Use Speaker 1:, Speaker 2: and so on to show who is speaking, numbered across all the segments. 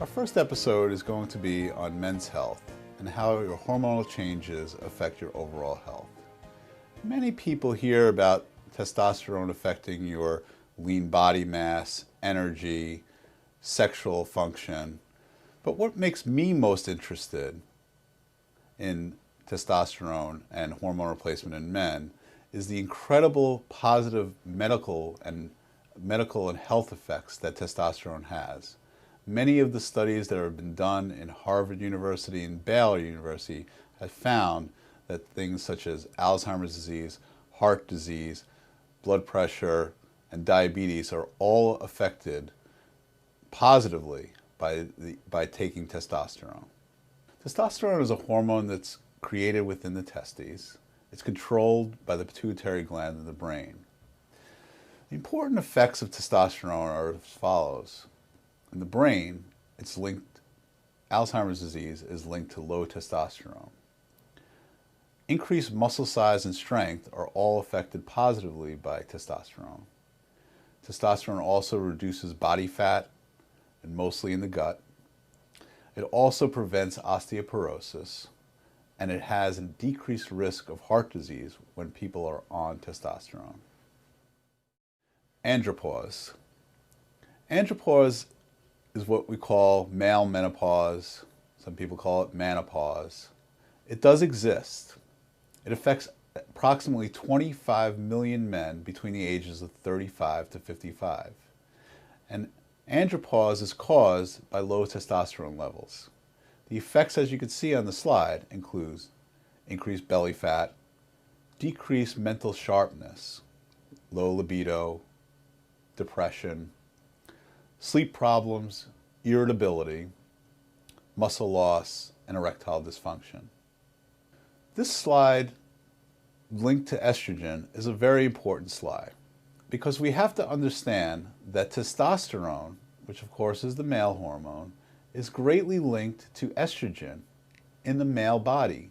Speaker 1: Our first episode is going to be on men's health and how your hormonal changes affect your overall health. Many people hear about testosterone affecting your lean body mass, energy, sexual function, but what makes me most interested in testosterone and hormone replacement in men is the incredible positive medical and health effects that testosterone has. Many of the studies that have been done in Harvard University and Baylor University have found that things such as Alzheimer's disease, heart disease, blood pressure, and diabetes are all affected positively by taking testosterone. Testosterone is a hormone that's created within the testes. It's controlled by the pituitary gland in the brain. The important effects of testosterone are as follows. In the brain, Alzheimer's disease is linked to low testosterone. Increased muscle size and strength are all affected positively by testosterone. Testosterone also reduces body fat, and mostly in the gut. It also prevents osteoporosis, and it has a decreased risk of heart disease when people are on testosterone. Andropause. Andropause is what we call male menopause. Some people call it menopause. It does exist. It affects approximately 25 million men between the ages of 35 to 55. And andropause is caused by low testosterone levels. The effects, as you can see on the slide, include increased belly fat, decreased mental sharpness, low libido, depression, sleep problems, irritability, muscle loss, and erectile dysfunction. This slide, linked to estrogen, is a very important slide because we have to understand that testosterone, which of course is the male hormone, is greatly linked to estrogen in the male body.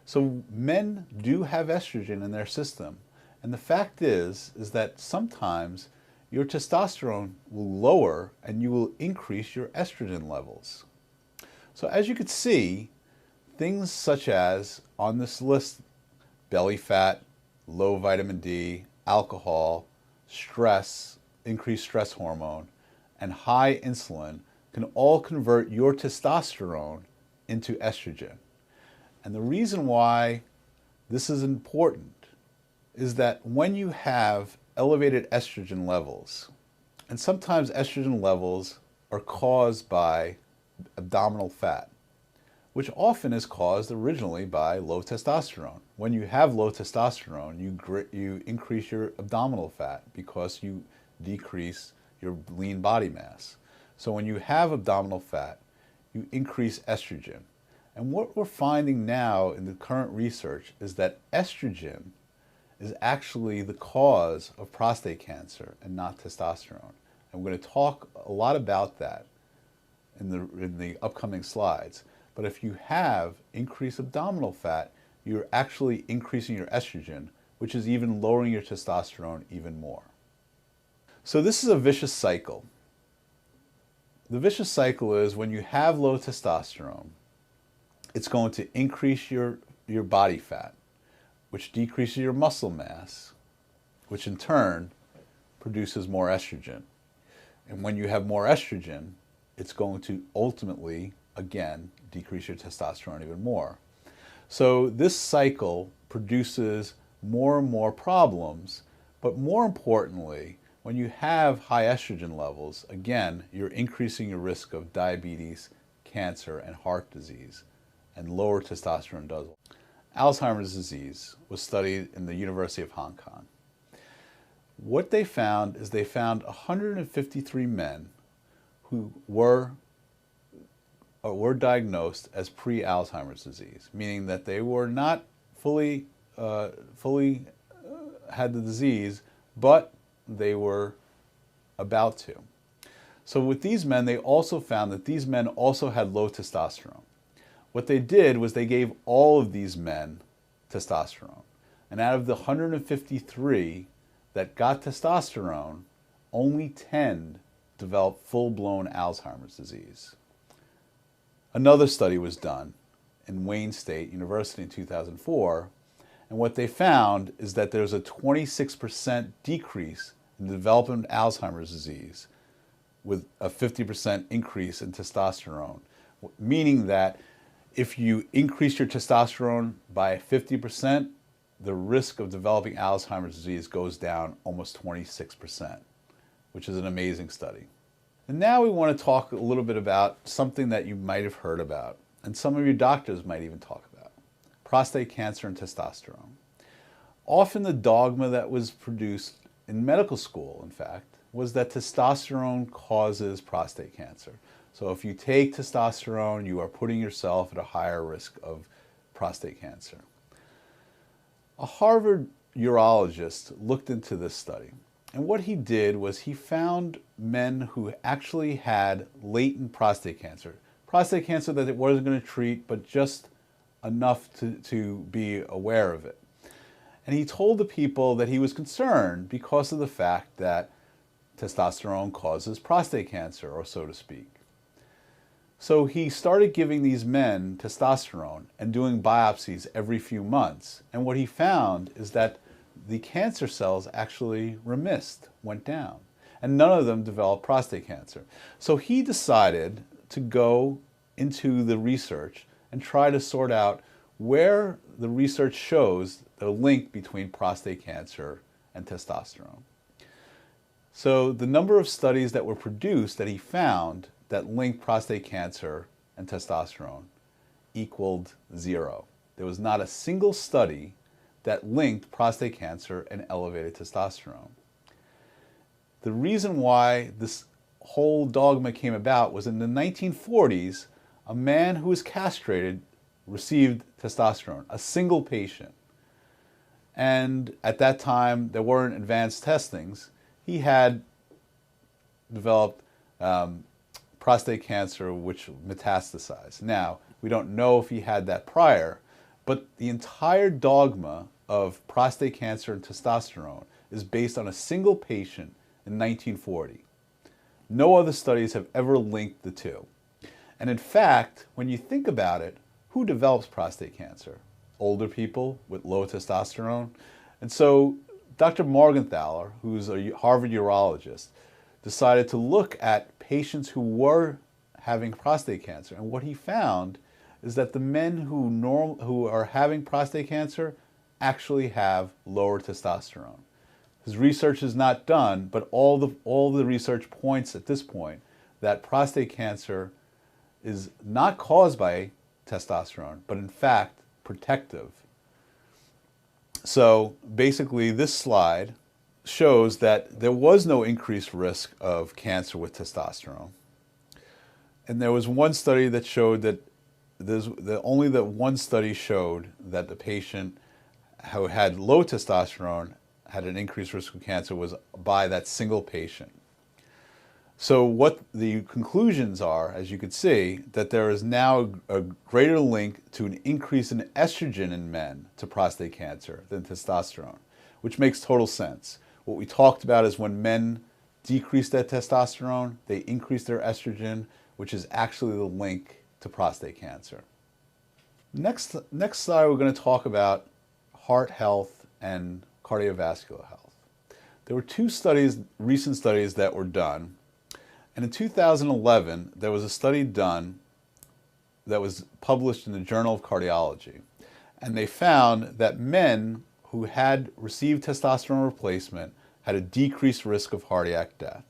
Speaker 1: So men do have estrogen in their system, and the fact is that sometimes your testosterone will lower and you will increase your estrogen levels. So as you can see, things such as on this list, belly fat, low vitamin D, alcohol, stress, increased stress hormone, and high insulin can all convert your testosterone into estrogen. And the reason why this is important is that when you have elevated estrogen levels, and sometimes estrogen levels are caused by abdominal fat, which often is caused originally by low testosterone. When you have low testosterone, you increase your abdominal fat because you decrease your lean body mass. So when you have abdominal fat, you increase estrogen. And what we're finding now in the current research is that estrogen is actually the cause of prostate cancer and not testosterone. And we're going to talk a lot about that in the upcoming slides. But if you have increased abdominal fat, you're actually increasing your estrogen, which is even lowering your testosterone even more. So this is a vicious cycle. The vicious cycle is when you have low testosterone, it's going to increase your body fat, which decreases your muscle mass, which in turn produces more estrogen. And when you have more estrogen, it's going to ultimately, again, decrease your testosterone even more. So this cycle produces more and more problems, but more importantly, when you have high estrogen levels, again, you're increasing your risk of diabetes, cancer, and heart disease, and lower testosterone does. Alzheimer's disease was studied in the University of Hong Kong. What they found is they found 153 men who were diagnosed as pre-Alzheimer's disease, meaning that they were not fully had the disease, but they were about to. So with these men, they also found that these men also had low testosterone. What they did was they gave all of these men testosterone. And out of the 153 that got testosterone, only 10 develop full-blown Alzheimer's disease. Another study was done in Wayne State University in 2004, and what they found is that there's a 26% decrease in the development of Alzheimer's disease with a 50% increase in testosterone, meaning that if you increase your testosterone by 50%, the risk of developing Alzheimer's disease goes down almost 26%, which is an amazing study. And now we want to talk a little bit about something that you might have heard about, and some of your doctors might even talk about: prostate cancer and testosterone. Often the dogma that was produced in medical school, in fact, was that testosterone causes prostate cancer. So if you take testosterone, you are putting yourself at a higher risk of prostate cancer. A Harvard urologist looked into this study, and what he did was he found men who actually had latent prostate cancer that it wasn't going to treat, but just enough to be aware of it. And he told the people that he was concerned because of the fact that testosterone causes prostate cancer, or so to speak. So he started giving these men testosterone and doing biopsies every few months. And what he found is that the cancer cells actually remissed, went down, and none of them developed prostate cancer. So he decided to go into the research and try to sort out where the research shows the link between prostate cancer and testosterone. So the number of studies that were produced that he found that linked prostate cancer and testosterone equaled 0. There was not a single study that linked prostate cancer and elevated testosterone. The reason why this whole dogma came about was in the 1940s, a man who was castrated received testosterone, a single patient. And at that time, there weren't advanced testings. He had developed prostate cancer, which metastasized. Now, we don't know if he had that prior, but the entire dogma of prostate cancer and testosterone is based on a single patient in 1940. No other studies have ever linked the two. And in fact, when you think about it, who develops prostate cancer? Older people with low testosterone. And so Dr. Morgenthaler, who's a Harvard urologist, decided to look at patients who were having prostate cancer. And what he found is that the men who are having prostate cancer actually have lower testosterone. His research is not done, but all the research points at this point that prostate cancer is not caused by testosterone, but in fact protective. So basically this slide shows that there was no increased risk of cancer with testosterone. And there was one study that showed that only the one study showed that the patient who had low testosterone had an increased risk of cancer was by that single patient. So what the conclusions are, as you can see, that there is now a greater link to an increase in estrogen in men to prostate cancer than testosterone, which makes total sense. What we talked about is when men decrease their testosterone, they increase their estrogen, which is actually the link to prostate cancer. Next slide, we're going to talk about heart health and cardiovascular health. There were two studies, recent studies that were done. And in 2011, there was a study done that was published in the Journal of Cardiology. And they found that men who had received testosterone replacement had a decreased risk of cardiac death.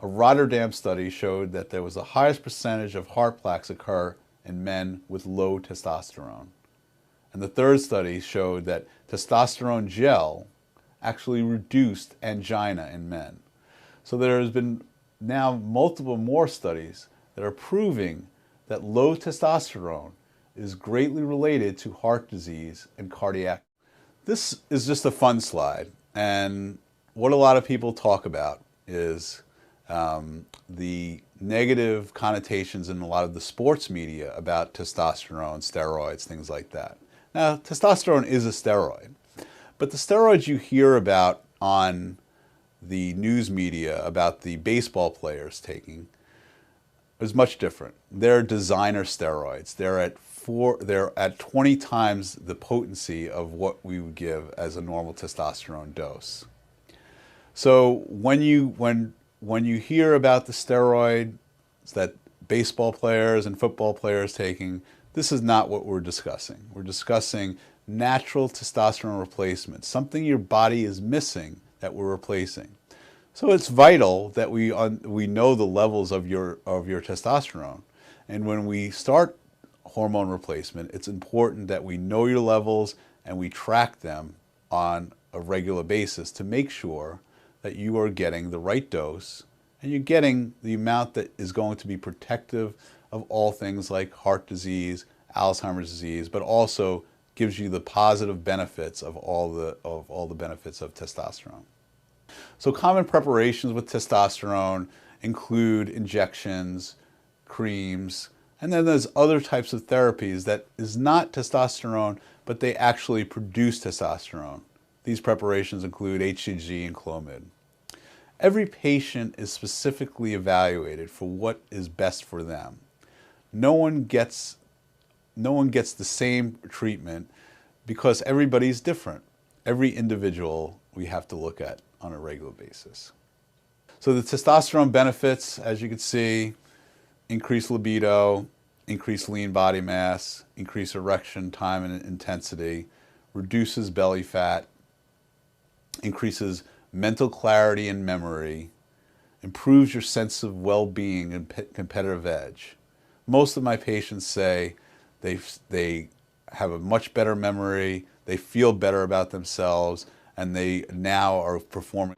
Speaker 1: A Rotterdam study showed that there was the highest percentage of heart plaques occur in men with low testosterone. And the third study showed that testosterone gel actually reduced angina in men. So there has been now multiple more studies that are proving that low testosterone is greatly related to heart disease and cardiac. This is just a fun slide, and what a lot of people talk about is the negative connotations in a lot of the sports media about testosterone, steroids, things like that. Now, testosterone is a steroid, but the steroids you hear about on the news media about the baseball players taking is much different. They're designer steroids. They're at 20 times the potency of what we would give as a normal testosterone dose. So when you hear about the steroids that baseball players and football players taking, this is not what we're discussing. We're discussing natural testosterone replacement, something your body is missing that we're replacing. So it's vital that we know the levels of your testosterone. And when we start hormone replacement, it's important that we know your levels and we track them on a regular basis to make sure that you are getting the right dose and you're getting the amount that is going to be protective of all things like heart disease, Alzheimer's disease, but also gives you the positive benefits of all the benefits of testosterone. So common preparations with testosterone include injections, creams, and then there's other types of therapies that is not testosterone, but they actually produce testosterone. These preparations include HCG and Clomid. Every patient is specifically evaluated for what is best for them. No one gets the same treatment because everybody's different. Every individual we have to look at on a regular basis. So the testosterone benefits, as you can see, increase libido, increase lean body mass, increase erection time and intensity, reduces belly fat, increases mental clarity and memory, improves your sense of well-being and competitive edge. Most of my patients say they have a much better memory, they feel better about themselves, and they now are performing